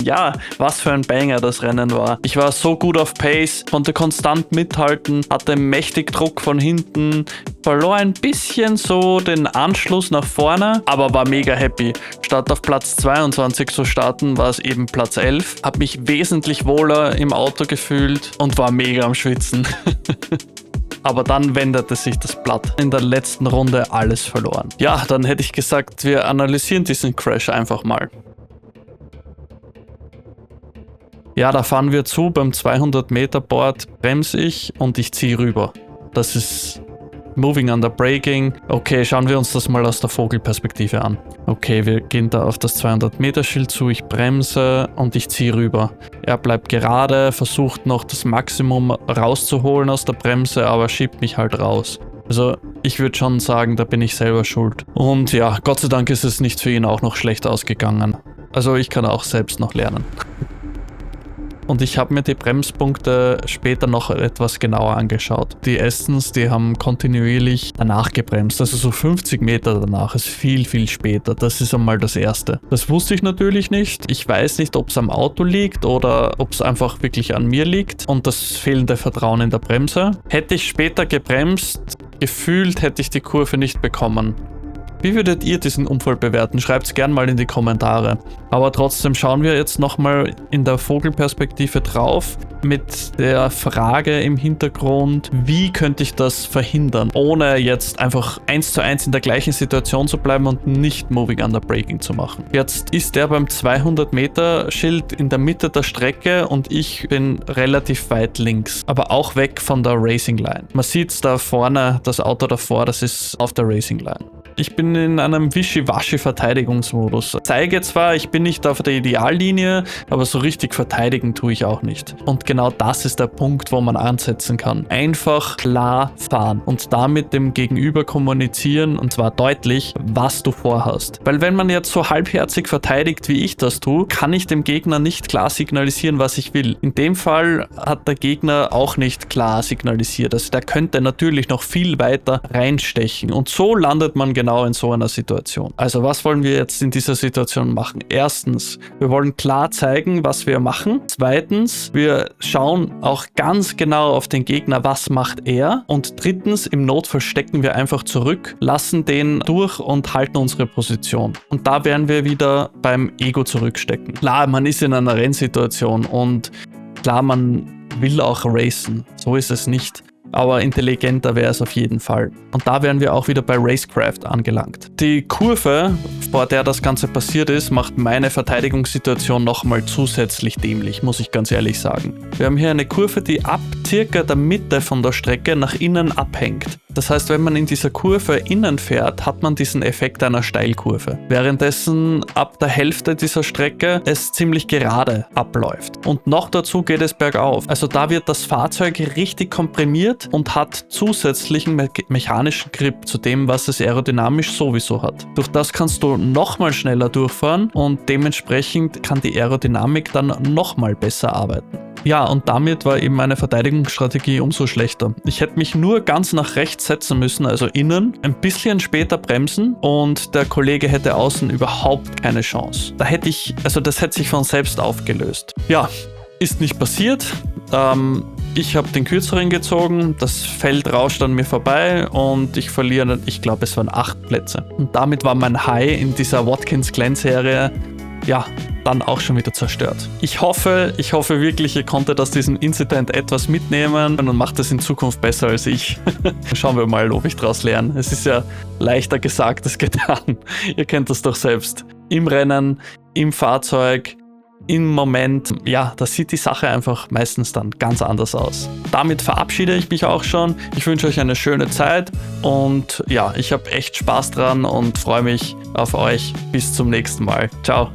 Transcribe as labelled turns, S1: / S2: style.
S1: ja, was für ein Banger das Rennen war. Ich war so gut auf Pace, konnte konstant mithalten, hatte mächtig Druck von hinten, verlor ein bisschen so den Anschluss nach vorne, aber war mega happy. Statt auf Platz 22 zu starten, war es eben Platz 11. Hab mich wesentlich wohler im Auto gefühlt und war mega am Schwitzen. Aber dann wendete sich das Blatt. In der letzten Runde alles verloren. Ja, dann hätte ich gesagt, wir analysieren diesen Crash einfach mal. Ja, da fahren wir zu, beim 200 Meter Board bremse ich und ich ziehe rüber. Das ist Moving Under Braking. Okay, schauen wir uns das mal aus der Vogelperspektive an. Okay, wir gehen da auf das 200 Meter Schild zu, ich bremse und ich ziehe rüber. Er bleibt gerade, versucht noch das Maximum rauszuholen aus der Bremse, aber schiebt mich halt raus. Also ich würde schon sagen, da bin ich selber schuld. Und ja, Gott sei Dank ist es nicht für ihn auch noch schlecht ausgegangen. Also ich kann auch selbst noch lernen. Und ich habe mir die Bremspunkte später noch etwas genauer angeschaut. Die Astons, die haben kontinuierlich danach gebremst. Also so 50 Meter danach ist viel, viel später. Das ist einmal das Erste. Das wusste ich natürlich nicht. Ich weiß nicht, ob es am Auto liegt oder ob es einfach wirklich an mir liegt. Und das fehlende Vertrauen in der Bremse. Hätte ich später gebremst, gefühlt hätte ich die Kurve nicht bekommen. Wie würdet ihr diesen Unfall bewerten? Schreibt es gerne mal in die Kommentare. Aber trotzdem schauen wir jetzt nochmal in der Vogelperspektive drauf mit der Frage im Hintergrund, wie könnte ich das verhindern, ohne jetzt einfach 1:1 in der gleichen Situation zu bleiben und nicht Moving Under Braking zu machen. Jetzt ist er beim 200 Meter Schild in der Mitte der Strecke und ich bin relativ weit links, aber auch weg von der Racing Line. Man sieht es da vorne, das Auto davor, das ist auf der Racing Line. Ich bin in einem Wischiwaschi-Verteidigungsmodus. Zeige zwar, ich bin nicht auf der Ideallinie, aber so richtig verteidigen tue ich auch nicht. Und genau das ist der Punkt, wo man ansetzen kann. Einfach klar fahren und damit dem Gegenüber kommunizieren, und zwar deutlich, was du vorhast. Weil wenn man jetzt so halbherzig verteidigt, wie ich das tue, kann ich dem Gegner nicht klar signalisieren, was ich will. In dem Fall hat der Gegner auch nicht klar signalisiert. Also der könnte natürlich noch viel weiter reinstechen. Und so landet man genau in so einer Situation. Also was wollen wir jetzt in dieser Situation machen? Erstens, wir wollen klar zeigen, was wir machen. Zweitens, wir schauen auch ganz genau auf den Gegner, was macht er. Und drittens, im Notfall stecken wir einfach zurück, lassen den durch und halten unsere Position. Und da werden wir wieder beim Ego zurückstecken. Klar, man ist in einer Rennsituation und klar, man will auch racen. So ist es nicht. Aber intelligenter wäre es auf jeden Fall. Und da wären wir auch wieder bei Racecraft angelangt. Die Kurve, vor der das Ganze passiert ist, macht meine Verteidigungssituation nochmal zusätzlich dämlich, muss ich ganz ehrlich sagen. Wir haben hier eine Kurve, die ab circa der Mitte von der Strecke nach innen abhängt. Das heißt, wenn man in dieser Kurve innen fährt, hat man diesen Effekt einer Steilkurve. Währenddessen ab der Hälfte dieser Strecke es ziemlich gerade abläuft. Und noch dazu geht es bergauf. Also da wird das Fahrzeug richtig komprimiert und hat zusätzlichen mechanischen Grip zu dem, was es aerodynamisch sowieso hat. Durch das kannst du nochmal schneller durchfahren und dementsprechend kann die Aerodynamik dann nochmal besser arbeiten. Ja, und damit war eben meine Verteidigungsstrategie umso schlechter. Ich hätte mich nur ganz nach rechts setzen müssen, also innen, ein bisschen später bremsen und der Kollege hätte außen überhaupt keine Chance. Das hätte sich von selbst aufgelöst. Ja, ist nicht passiert. Ich habe den kürzeren gezogen, das Feld rauscht an mir vorbei und ich verliere, ich glaube es waren 8 Plätze. Und damit war mein High in dieser Watkins-Glen-Serie, ja, dann auch schon wieder zerstört. Ich hoffe wirklich, ihr konntet aus diesem Incident etwas mitnehmen und macht es in Zukunft besser als ich. Schauen wir mal, ob ich daraus lerne. Es ist ja leichter gesagt als getan. Ihr kennt das doch selbst. Im Rennen, im Fahrzeug, im Moment, ja, da sieht die Sache einfach meistens dann ganz anders aus. Damit verabschiede ich mich auch schon. Ich wünsche euch eine schöne Zeit und ja, ich habe echt Spaß dran und freue mich auf euch. Bis zum nächsten Mal. Ciao.